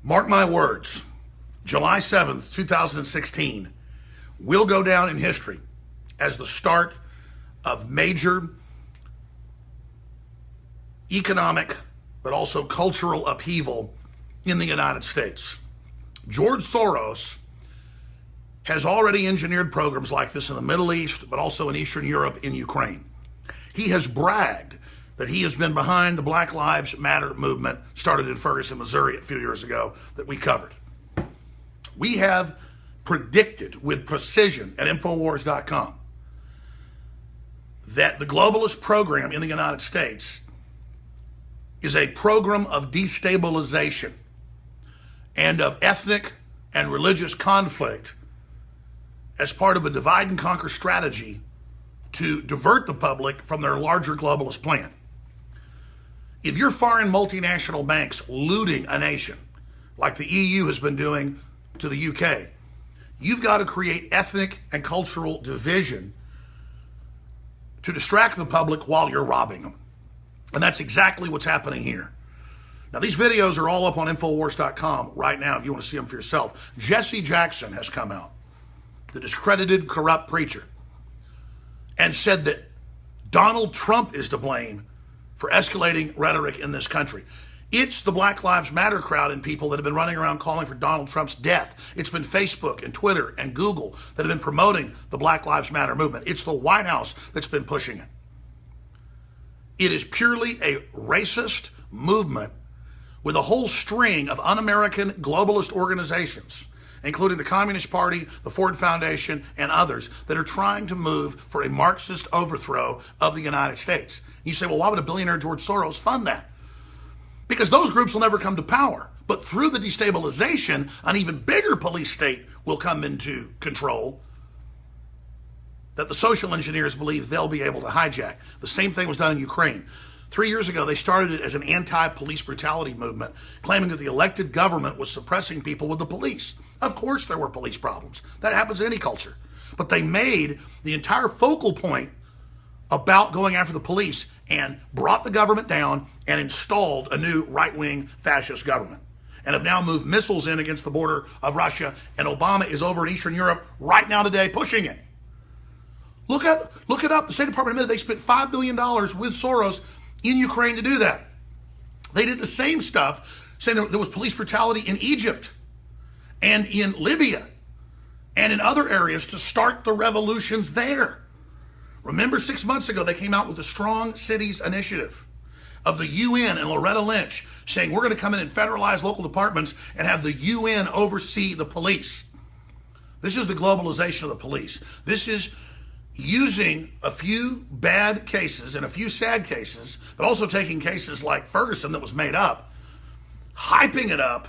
Mark my words, July 7th, 2016 will go down in history as the start of major economic but also cultural upheaval in the United States. George Soros has already engineered programs like this in the Middle East, but also in Eastern Europe, in Ukraine. He has bragged that he has been behind the Black Lives Matter movement started in Ferguson, Missouri a few years ago that we covered. We have predicted with precision at Infowars.com that the globalist program in the United States is a program of destabilization and of ethnic and religious conflict as part of a divide and conquer strategy to divert the public from their larger globalist plan. If you're foreign multinational banks looting a nation, like the EU has been doing to the UK, you've got to create ethnic and cultural division to distract the public while you're robbing them. And that's exactly what's happening here. Now, these videos are all up on Infowars.com right now if you want to see them for yourself. Jesse Jackson has come out, the discredited, corrupt preacher, and said that Donald Trump is to blame for escalating rhetoric in this country. It's the Black Lives Matter crowd and people that have been running around calling for Donald Trump's death. It's been Facebook and Twitter and Google that have been promoting the Black Lives Matter movement. It's the White House that's been pushing it. It is purely a racist movement with a whole string of un-American globalist organizations, including the Communist Party, the Ford Foundation, and others that are trying to move for a Marxist overthrow of the United States. You say, well, why would a billionaire George Soros fund that? Because those groups will never come to power. But through the destabilization, an even bigger police state will come into control that the social engineers believe they'll be able to hijack. The same thing was done in Ukraine. 3 years ago, they started it as an anti-police brutality movement, claiming that the elected government was suppressing people with the police. Of course there were police problems. That happens in any culture. But they made the entire focal point about going after the police and brought the government down and installed a new right-wing fascist government and have now moved missiles in against the border of Russia, and Obama is over in Eastern Europe right now today pushing it. Look it up. The State Department admitted they spent $5 billion with Soros in Ukraine to do that. They did the same stuff, saying there was police brutality in Egypt and in Libya and in other areas to start the revolutions there. Remember 6 months ago, they came out with the Strong Cities Initiative of the UN and Loretta Lynch saying we're going to come in and federalize local departments and have the UN oversee the police. This is the globalization of the police. This is using a few bad cases and a few sad cases, but also taking cases like Ferguson that was made up, hyping it up,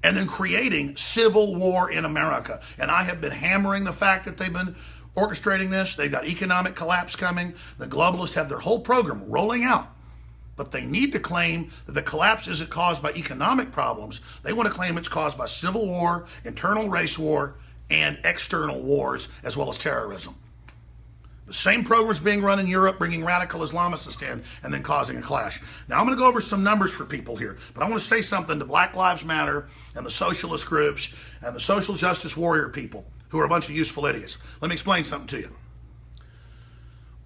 and then creating civil war in America. And I have been hammering the fact that they've been orchestrating this. They've got economic collapse coming. The globalists have their whole program rolling out. But they need to claim that the collapse isn't caused by economic problems. They want to claim it's caused by civil war, internal race war, and external wars, as well as terrorism. The same program is being run in Europe, bringing radical Islamists in and then causing a clash. Now, I'm going to go over some numbers for people here, but I want to say something to Black Lives Matter and the socialist groups and the social justice warrior people who are a bunch of useful idiots. Let me explain something to you.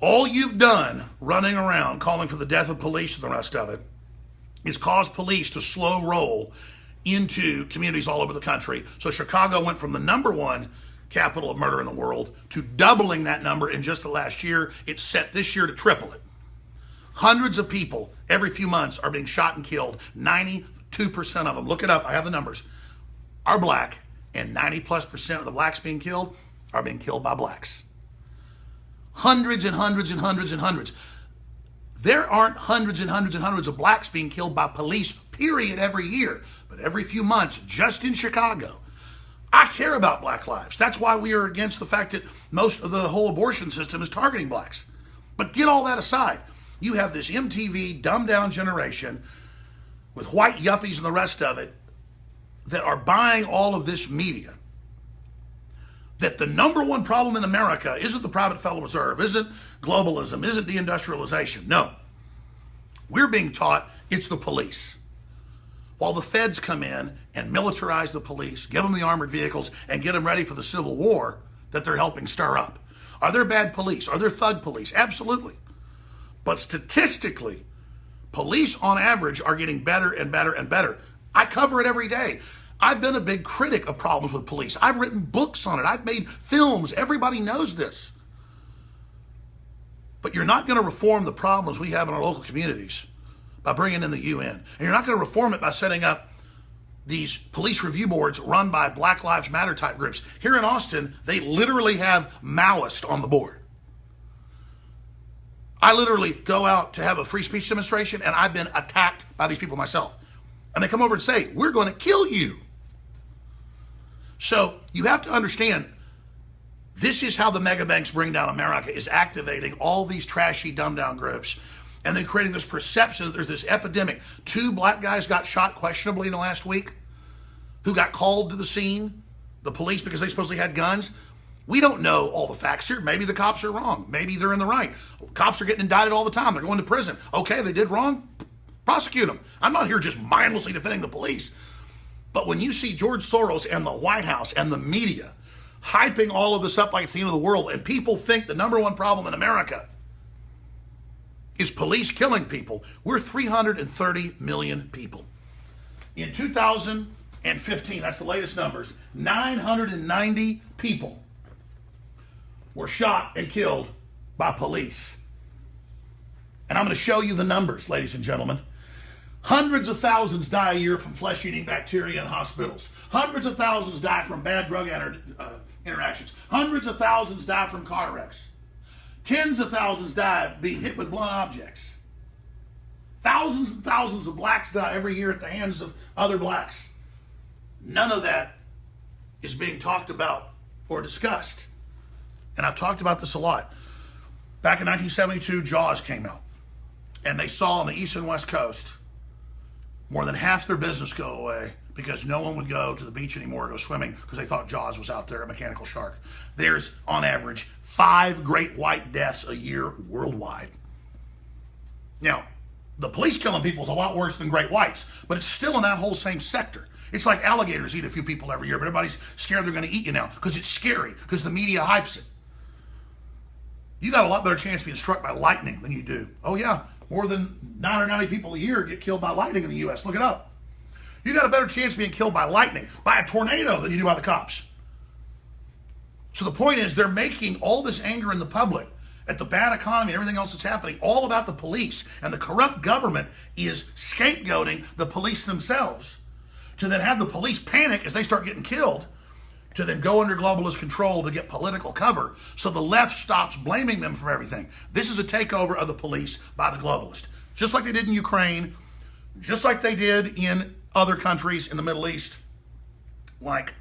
All you've done running around calling for the death of police and the rest of it is cause police to slow roll into communities all over the country. So Chicago went from the #1 capital of murder in the world to doubling that number in just the last year. It's set this year to triple it. Hundreds of people every few months are being shot and killed. 92% of them, look it up, I have the numbers, are black, and 90+% of the blacks being killed are being killed by blacks. Hundreds and hundreds and hundreds and hundreds. There aren't hundreds and hundreds and hundreds of blacks being killed by police, period, every year. But every few months, just in Chicago, I care about black lives. That's why we are against the fact that most of the whole abortion system is targeting blacks. But get all that aside. You have this MTV dumbed down generation with white yuppies and the rest of it that are buying all of this media. That the #1 problem in America isn't the private Federal Reserve, isn't globalism, isn't deindustrialization. No. We're being taught it's the police. while the feds come in and militarize the police, give them the armored vehicles, and get them ready for the civil war that they're helping stir up. Are there bad police? Are there thug police? Absolutely. But statistically, police on average are getting better and better and better. I cover it every day. I've been a big critic of problems with police. I've written books on it. I've made films. Everybody knows this. But you're not going to reform the problems we have in our local communities by bringing in the UN. And you're not going to reform it by setting up these police review boards run by Black Lives Matter type groups. Here in Austin, they literally have Maoist on the board. I literally go out to have a free speech demonstration, and I've been attacked by these people myself. And they come over and say, we're going to kill you. So you have to understand, this is how the mega banks bring down America, is activating all these trashy, dumbed-down groups. And they're creating this perception that there's this epidemic. 2 black guys got shot questionably in the last week who got called to the scene, the police, because they supposedly had guns. We don't know all the facts here. Maybe the cops are wrong. Maybe they're in the right. Cops are getting indicted all the time. They're going to prison. Okay, they did wrong. Prosecute them. I'm not here just mindlessly defending the police. But when you see George Soros and the White House and the media hyping all of this up like it's the end of the world, and people think the number one problem in America is police killing people. We're 330 million people. In 2015, that's the latest numbers, 990 people were shot and killed by police. And I'm going to show you the numbers, ladies and gentlemen. Hundreds of thousands die a year from flesh-eating bacteria in hospitals. Hundreds of thousands die from bad drug interactions. Hundreds of thousands die from car wrecks. Tens of thousands die being hit with blunt objects. Thousands and thousands of blacks die every year at the hands of other blacks. None of that is being talked about or discussed. And I've talked about this a lot. Back in 1972, Jaws came out. And they saw on the East and West Coast more than half their business go away because no one would go to the beach anymore or go swimming because they thought Jaws was out there, a mechanical shark. There's, on average, 5 great white deaths a year worldwide. Now, the police killing people is a lot worse than great whites, but it's still in that whole same sector. It's like alligators eat a few people every year, but everybody's scared they're going to eat you now because it's scary, because the media hypes it. You got a lot better chance of being struck by lightning than you do. Oh yeah, more than 990 people a year get killed by lightning in the U.S. Look it up. You got a better chance of being killed by lightning, by a tornado, than you do by the cops. So the point is, they're making all this anger in the public at the bad economy and everything else that's happening all about the police, and the corrupt government is scapegoating the police themselves to then have the police panic as they start getting killed, to then go under globalist control to get political cover, so the left stops blaming them for everything. This is a takeover of the police by the globalists, just like they did in Ukraine, just like they did in other countries in the Middle East, like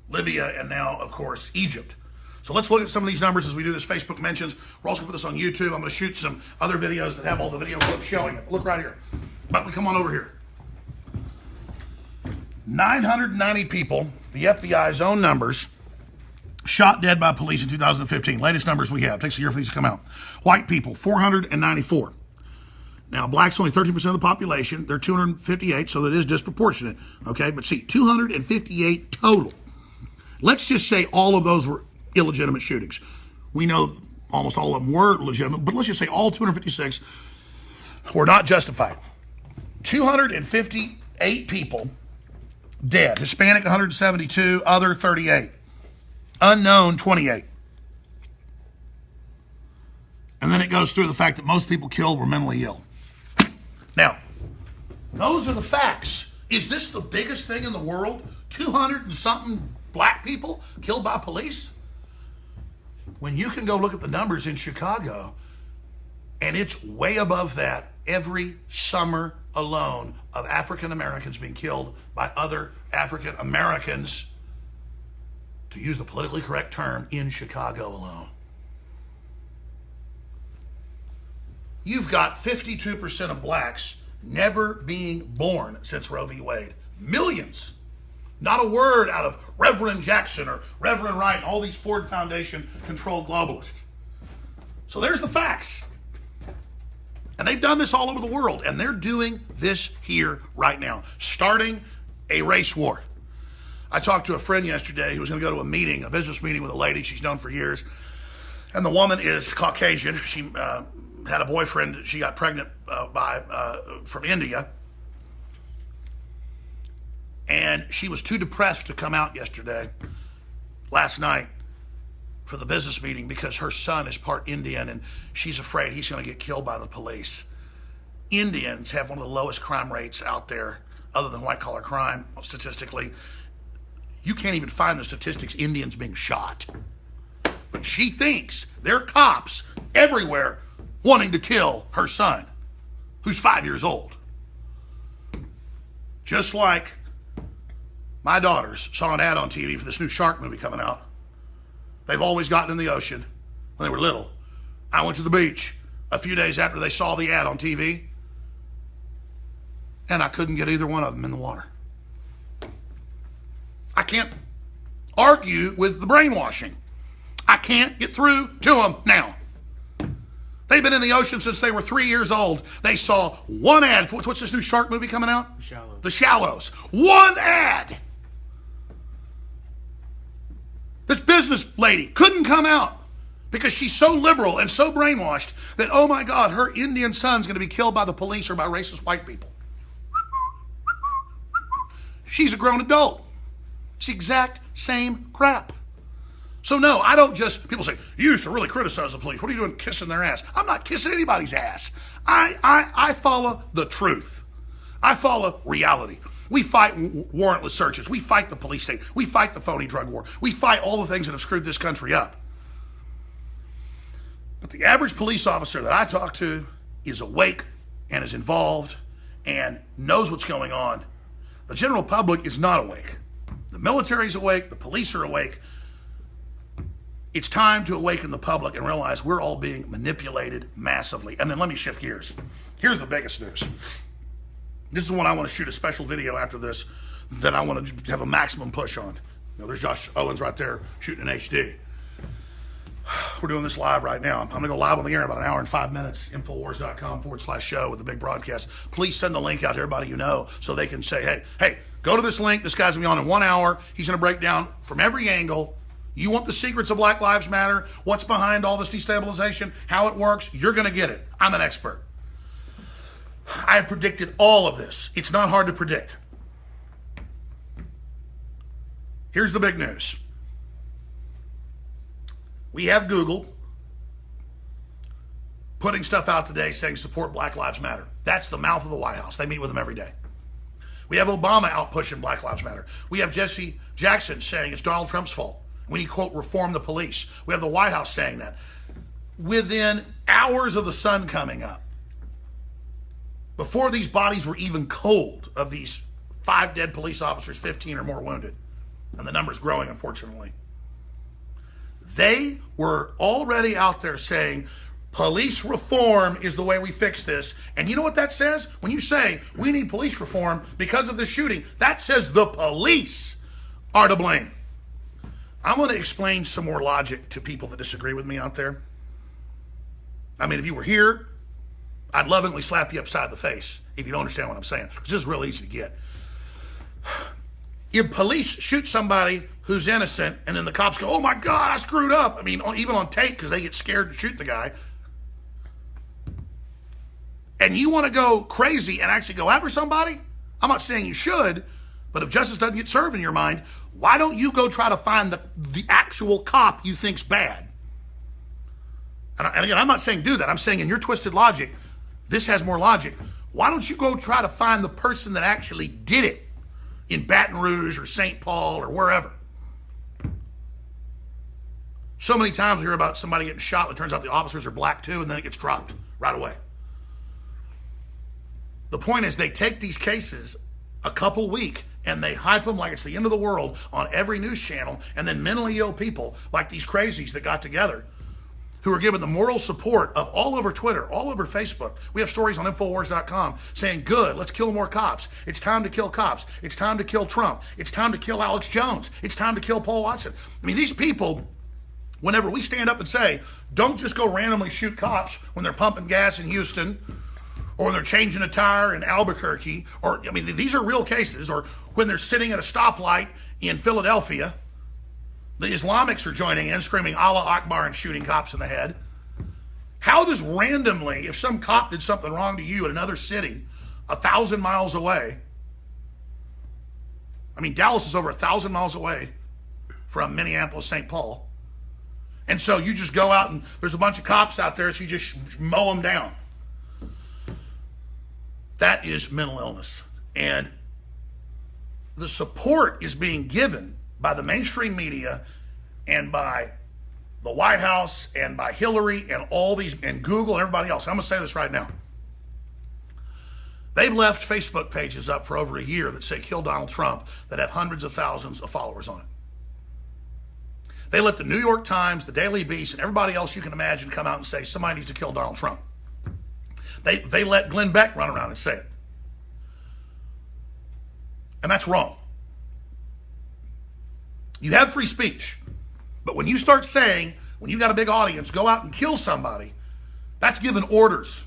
Libya and now, of course, Egypt. So let's look at some of these numbers as we do this Facebook mentions. We're also going to put this on YouTube. I'm going to shoot some other videos that have all the video clips showing it. Look right here. Buckley, come on over here. 990 people, the FBI's own numbers, shot dead by police in 2015. Latest numbers we have. It takes a year for these to come out. White people, 494. Now, blacks only 13% of the population. They're 258, so that is disproportionate. Okay, but see, 258 total. Let's just say all of those were illegitimate shootings. We know almost all of them were legitimate, but let's just say all 256 were not justified. 258 people dead. Hispanic 172, other 38. Unknown 28. And then it goes through the fact that most people killed were mentally ill. Now, those are the facts. Is this the biggest thing in the world? 200 and something black people killed by police? When you can go look at the numbers in Chicago, and it's way above that every summer alone of African Americans being killed by other African Americans, to use the politically correct term, in Chicago alone. You've got 52% of blacks never being born since Roe v. Wade. Millions. Not a word out of Reverend Jackson or Reverend Wright and all these Ford Foundation controlled globalists. So there's the facts. And they've done this all over the world, and they're doing this here right now, starting a race war. I talked to a friend yesterday who was going to go to a meeting, a business meeting with a lady she's known for years, and the woman is Caucasian. She had a boyfriend she got pregnant from India, and she was too depressed to come out last night, for the business meeting because her son is part Indian and she's afraid he's going to get killed by the police. Indians have one of the lowest crime rates out there, other than white collar crime, statistically. You can't even find the statistics Indians being shot. But she thinks there are cops everywhere wanting to kill her son, who's 5 years old. Just like my daughters saw an ad on TV for this new shark movie coming out. They've always gotten in the ocean when they were little. I went to the beach a few days after they saw the ad on TV, and I couldn't get either one of them in the water. I can't argue with the brainwashing. I can't get through to them now. They've been in the ocean since they were 3 years old. They saw one ad. What's this new shark movie coming out? The Shallows. The Shallows. One ad. This business lady couldn't come out because she's so liberal and so brainwashed that, oh my God, her Indian son's going to be killed by the police or by racist white people. She's a grown adult. It's the exact same crap. So no, I don't just, people say, you used to really criticize the police. What are you doing kissing their ass? I'm not kissing anybody's ass. I follow the truth. I follow reality. We fight warrantless searches. We fight the police state. We fight the phony drug war. We fight all the things that have screwed this country up. But the average police officer that I talk to is awake and is involved and knows what's going on. The general public is not awake. The military is awake. The police are awake. It's time to awaken the public and realize we're all being manipulated massively. And then let me shift gears. Here's the biggest news. This is one I want to shoot a special video after this that I want to have a maximum push on. There's Josh Owens right there shooting in HD. We're doing this live right now. I'm going to go live on the air in about an hour and 5 minutes. Infowars.com/show with the big broadcast. Please send the link out to everybody you know so they can say, hey, go to this link. This guy's going to be on in 1 hour. He's going to break down from every angle. You want the secrets of Black Lives Matter, what's behind all this destabilization, how it works, you're going to get it. I'm an expert. I have predicted all of this. It's not hard to predict. Here's the big news. We have Google putting stuff out today saying support Black Lives Matter. That's the mouth of the White House. They meet with them every day. We have Obama out pushing Black Lives Matter. We have Jesse Jackson saying it's Donald Trump's fault. We need, quote, reform the police. We have the White House saying that. Within hours of the sun coming up, before these bodies were even cold, of these 5 dead police officers, 15 or more wounded, and the number's growing, unfortunately, they were already out there saying, police reform is the way we fix this. And you know what that says? When you say we need police reform because of this shooting, that says the police are to blame. I want to explain some more logic to people that disagree with me out there. I mean, if you were here, I'd lovingly slap you upside the face if you don't understand what I'm saying. It's just real easy to get. If police shoot somebody who's innocent and then the cops go, oh my God, I screwed up. I mean, even on tape because they get scared to shoot the guy. And you want to go crazy and actually go after somebody? I'm not saying you should, but if justice doesn't get served in your mind, why don't you go try to find the actual cop you think's bad? And again, I'm not saying do that. I'm saying in your twisted logic, this has more logic. Why don't you go try to find the person that actually did it in Baton Rouge or St. Paul or wherever? So many times we hear about somebody getting shot. It turns out the officers are black too, and then it gets dropped right away. The point is they take these cases a couple week and they hype them like it's the end of the world on every news channel, and then mentally ill people like these crazies that got together who are given the moral support of all over Twitter, all over Facebook. We have stories on Infowars.com saying, good, let's kill more cops. It's time to kill cops. It's time to kill Trump. It's time to kill Alex Jones. It's time to kill Paul Watson. I mean, these people Whenever we stand up and say, don't just go randomly shoot cops when they're pumping gas in Houston, or they're changing a tire in Albuquerque, or, I mean, these are real cases, or when they're sitting at a stoplight in Philadelphia, the Islamics are joining in, screaming Allah Akbar and shooting cops in the head. How does randomly, if some cop did something wrong to you in another city 1,000 miles away, I mean, Dallas is over 1,000 miles away from Minneapolis, St. Paul, and so you just go out and there's a bunch of cops out there, so you just mow them down. That is mental illness. And the support is being given by the mainstream media and by the White House and by Hillary and all these, and Google and everybody else. I'm going to say this right now. They've left Facebook pages up for over a year that say kill Donald Trump, that have hundreds of thousands of followers on it. They let the New York Times, the Daily Beast, and everybody else you can imagine come out and say somebody needs to kill Donald Trump. They let Glenn Beck run around and say it. And that's wrong. You have free speech. But when you start saying, when you've got a big audience, go out and kill somebody, that's giving orders.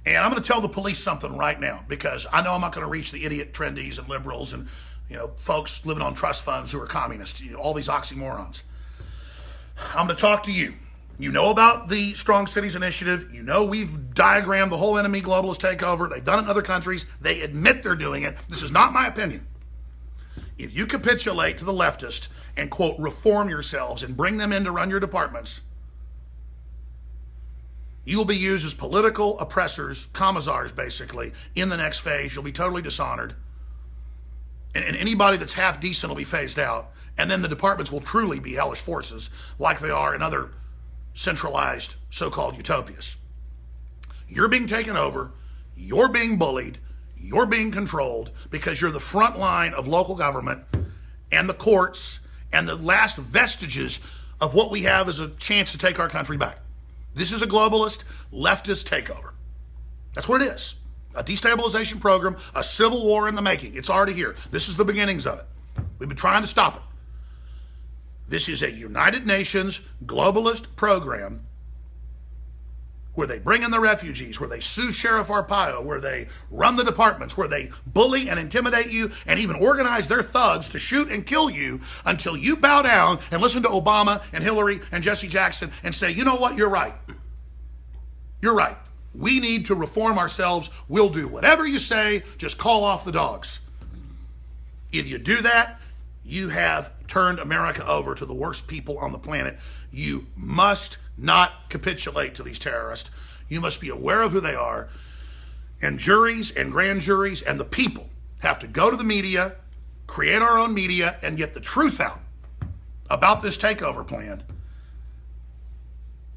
And I'm going to tell the police something right now, because I know I'm not going to reach the idiot trendies and liberals and, you know, folks living on trust funds who are communists, you know, all these oxymorons. I'm going to talk to you. You know about the Strong Cities Initiative. You know we've diagrammed the whole enemy globalist takeover. They've done it in other countries. They admit they're doing it. This is not my opinion. If you capitulate to the leftist and, quote, reform yourselves and bring them in to run your departments, you will be used as political oppressors, commissars, basically, in the next phase. You'll be totally dishonored. And anybody that's half decent will be phased out. And then the departments will truly be hellish forces like they are in other centralized so-called utopias. You're being taken over, you're being bullied, you're being controlled because you're the front line of local government and the courts and the last vestiges of what we have as a chance to take our country back. This is a globalist, leftist takeover. That's what it is. A destabilization program, a civil war in the making. It's already here. This is the beginnings of it. We've been trying to stop it. This is a United Nations globalist program where they bring in the refugees, where they sue Sheriff Arpaio, where they run the departments, where they bully and intimidate you and even organize their thugs to shoot and kill you until you bow down and listen to Obama and Hillary and Jesse Jackson and say, you know what, you're right. You're right. We need to reform ourselves. We'll do whatever you say. Just call off the dogs. If you do that, you have turned America over to the worst people on the planet. You must not capitulate to these terrorists. You must be aware of who they are. And juries and grand juries and the people have to go to the media, create our own media, and get the truth out about this takeover plan.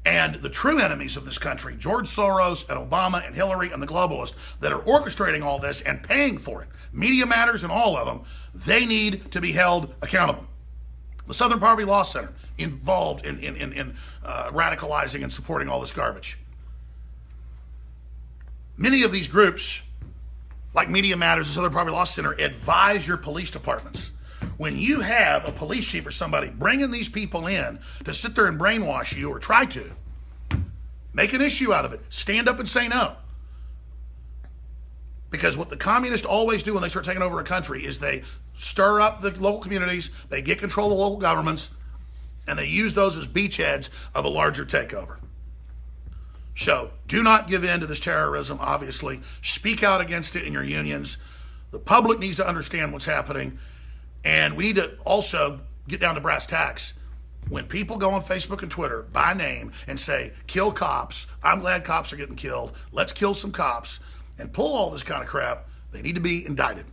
And the true enemies of this country, George Soros and Obama and Hillary and the globalists that are orchestrating all this and paying for it, Media Matters and all of them, they need to be held accountable. The Southern Poverty Law Center involved in radicalizing and supporting all this garbage. Many of these groups, like Media Matters and Southern Poverty Law Center, advise your police departments. When you have a police chief or somebody bringing these people in to sit there and brainwash you or try to, make an issue out of it. Stand up and say no. Because what the communists always do when they start taking over a country is they stir up the local communities, they get control of the local governments, and they use those as beachheads of a larger takeover. So do not give in to this terrorism, obviously. Speak out against it in your unions. The public needs to understand what's happening. And we need to also get down to brass tacks. When people go on Facebook and Twitter by name and say, kill cops, I'm glad cops are getting killed, let's kill some cops, and pull all this kind of crap, they need to be indicted.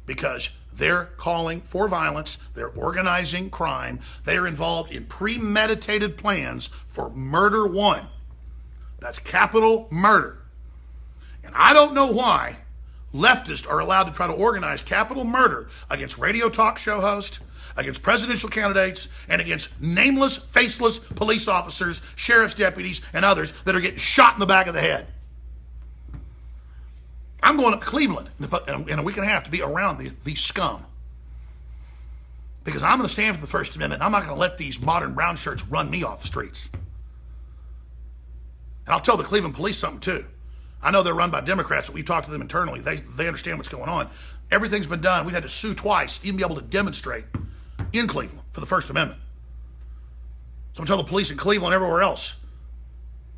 Because they're calling for violence, they're organizing crime, they are involved in premeditated plans for murder one. That's capital murder. And I don't know why leftists are allowed to try to organize capital murder against radio talk show hosts, against presidential candidates, and against nameless, faceless police officers, sheriff's deputies, and others that are getting shot in the back of the head. I'm going up to Cleveland in a week and a half to be around these scum. Because I'm going to stand for the First Amendment, and I'm not going to let these modern brown shirts run me off the streets. And I'll tell the Cleveland police something too. I know they're run by Democrats, but we've talked to them internally. They understand what's going on. Everything's been done. We've had to sue twice to even be able to demonstrate in Cleveland for the First Amendment. So I'm telling the police in Cleveland and everywhere else,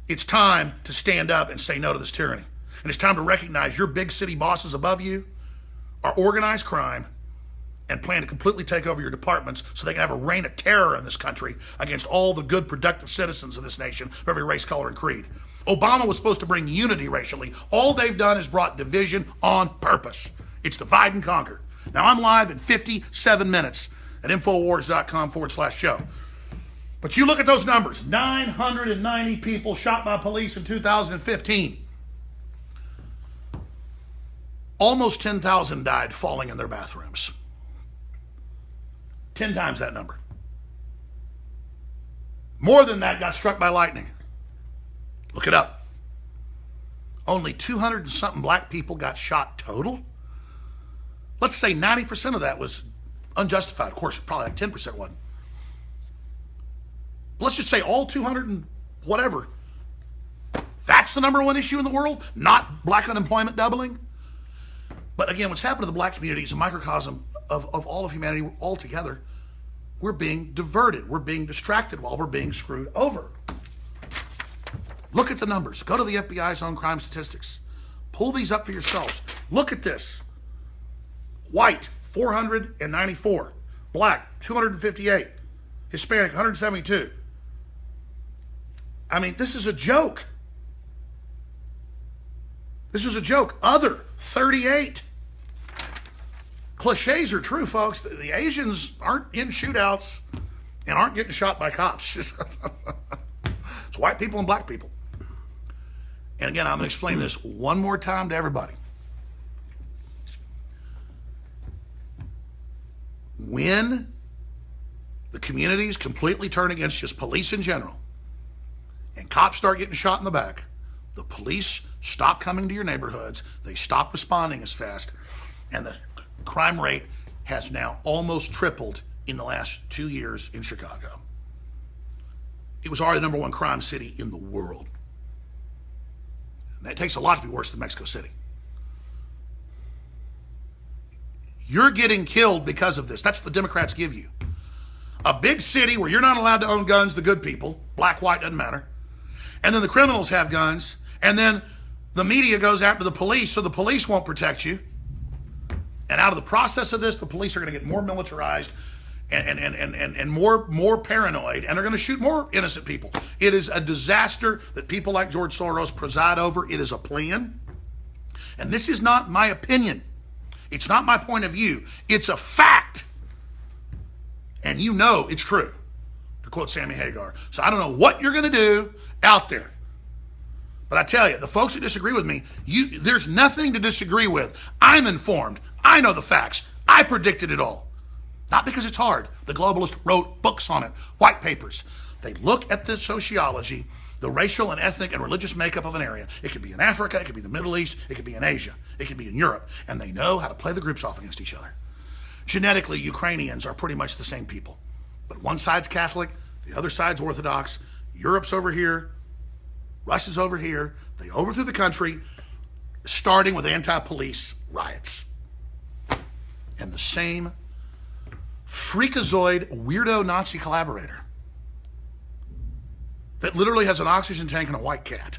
it's time to stand up and say no to this tyranny. And it's time to recognize your big city bosses above you are organized crime and plan to completely take over your departments so they can have a reign of terror in this country against all the good, productive citizens of this nation of every race, color, and creed. Obama was supposed to bring unity racially. All they've done is brought division on purpose. It's divide and conquer. Now, I'm live in 57 minutes at Infowars.com/show. But you look at those numbers, 990 people shot by police in 2015. Almost 10,000 died falling in their bathrooms. 10 times that number. More than that got struck by lightning. Look it up. Only 200 and something black people got shot total. Let's say 90% of that was unjustified. Of course, probably like 10% wasn't. Let's just say all 200 and whatever. That's the number one issue in the world, not black unemployment doubling. But again, what's happened to the black community is a microcosm of all of humanity altogether. We're being diverted. We're being distracted while we're being screwed over. Look at the numbers. Go to the FBI's own crime statistics. Pull these up for yourselves. Look at this. White, 494. Black, 258. Hispanic, 172. I mean, this is a joke. This is a joke. Other, 38. Cliches are true, folks. The Asians aren't in shootouts and aren't getting shot by cops. It's white people and black people. And again, I'm going to explain this one more time to everybody. When the communities completely turn against just police in general and cops start getting shot in the back, the police stop coming to your neighborhoods, they stop responding as fast, and the crime rate has now almost tripled in the last 2 years in Chicago. It was already the number one crime city in the world. And that takes a lot to be worse than Mexico City. You're getting killed because of this. That's what the Democrats give you. A big city where you're not allowed to own guns, the good people, black, white, doesn't matter. And then the criminals have guns. And then the media goes after the police, so the police won't protect you. And out of the process of this, the police are going to get more militarized and more paranoid, and they're going to shoot more innocent people. It is a disaster that people like George Soros preside over. It is a plan. And this is not my opinion. It's not my point of view. It's a fact. And you know it's true, to quote Sammy Hagar. So I don't know what you're going to do out there. But I tell you, the folks that disagree with me, there's nothing to disagree with. I'm informed. I know the facts. I predicted it all. Not because it's hard. The globalists wrote books on it, white papers. They look at the sociology, the racial and ethnic and religious makeup of an area. It could be in Africa, it could be the Middle East, it could be in Asia, it could be in Europe. And they know how to play the groups off against each other. Genetically, Ukrainians are pretty much the same people. But one side's Catholic, the other side's Orthodox. Europe's over here, Russia's over here. They overthrew the country, starting with anti-police riots. And the same freakazoid, weirdo Nazi collaborator that literally has an oxygen tank and a white cat.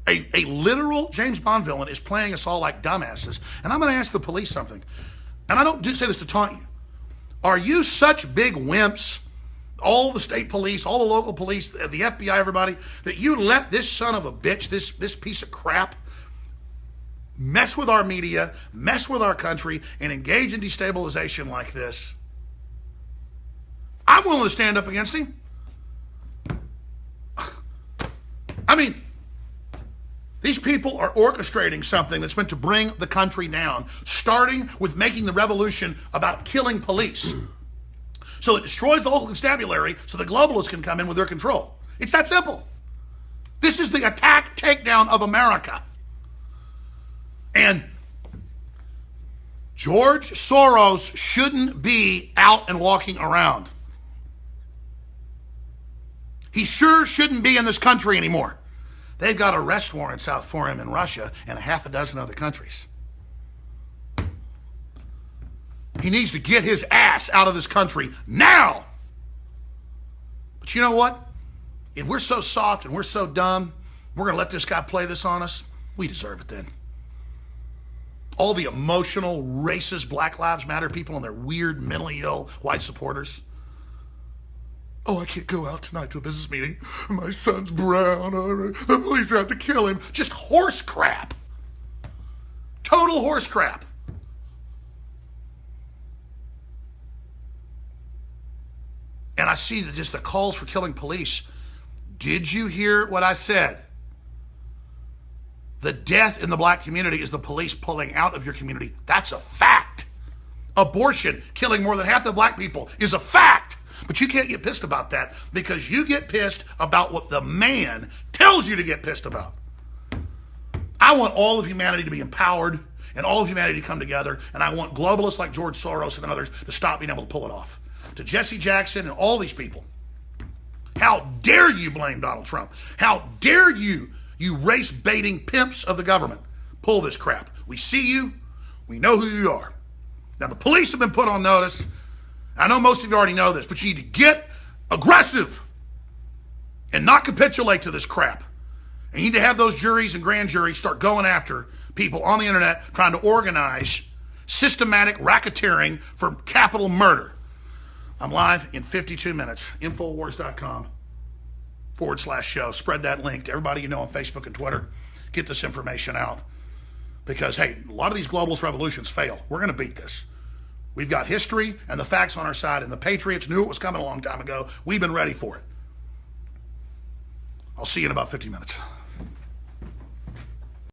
A literal James Bond villain is playing us all like dumbasses. And I'm going to ask the police something. And I don't say this to taunt you. Are you such big wimps, all the state police, all the local police, the FBI, everybody, that you let this son of a bitch, this piece of crap, mess with our media, mess with our country, and engage in destabilization like this? I'm willing to stand up against him. I mean, these people are orchestrating something that's meant to bring the country down, starting with making the revolution about killing police. So it destroys the local constabulary so the globalists can come in with their control. It's that simple. This is the attack, takedown of America. And George Soros shouldn't be out and walking around. He sure shouldn't be in this country anymore. They've got arrest warrants out for him in Russia and a half a dozen other countries. He needs to get his ass out of this country now. But you know what? If we're so soft and we're so dumb, we're going to let this guy play this on us, we deserve it then. All the emotional, racist Black Lives Matter people and their weird, mentally ill white supporters. Oh, I can't go out tonight to a business meeting. My son's brown. The police are out to kill him. Just horse crap. Total horse crap. And I see that just the calls for killing police. Did you hear what I said? The death in the black community is the police pulling out of your community. That's a fact. Abortion, killing more than half the black people, is a fact. But you can't get pissed about that because you get pissed about what the man tells you to get pissed about. I want all of humanity to be empowered and all of humanity to come together, and I want globalists like George Soros and others to stop being able to pull it off. To Jesse Jackson and all these people, how dare you blame Donald Trump? How dare you race-baiting pimps of the government, pull this crap? We see you. We know who you are. Now, the police have been put on notice. I know most of you already know this, but you need to get aggressive and not capitulate to this crap. And you need to have those juries and grand juries start going after people on the internet trying to organize systematic racketeering for capital murder. I'm live in 52 minutes. Infowars.com/show. Spread that link to everybody you know on Facebook and Twitter. Get this information out. Because, hey, a lot of these globalist revolutions fail. We're going to beat this. We've got history and the facts on our side, and the Patriots knew it was coming a long time ago. We've been ready for it. I'll see you in about 50 minutes.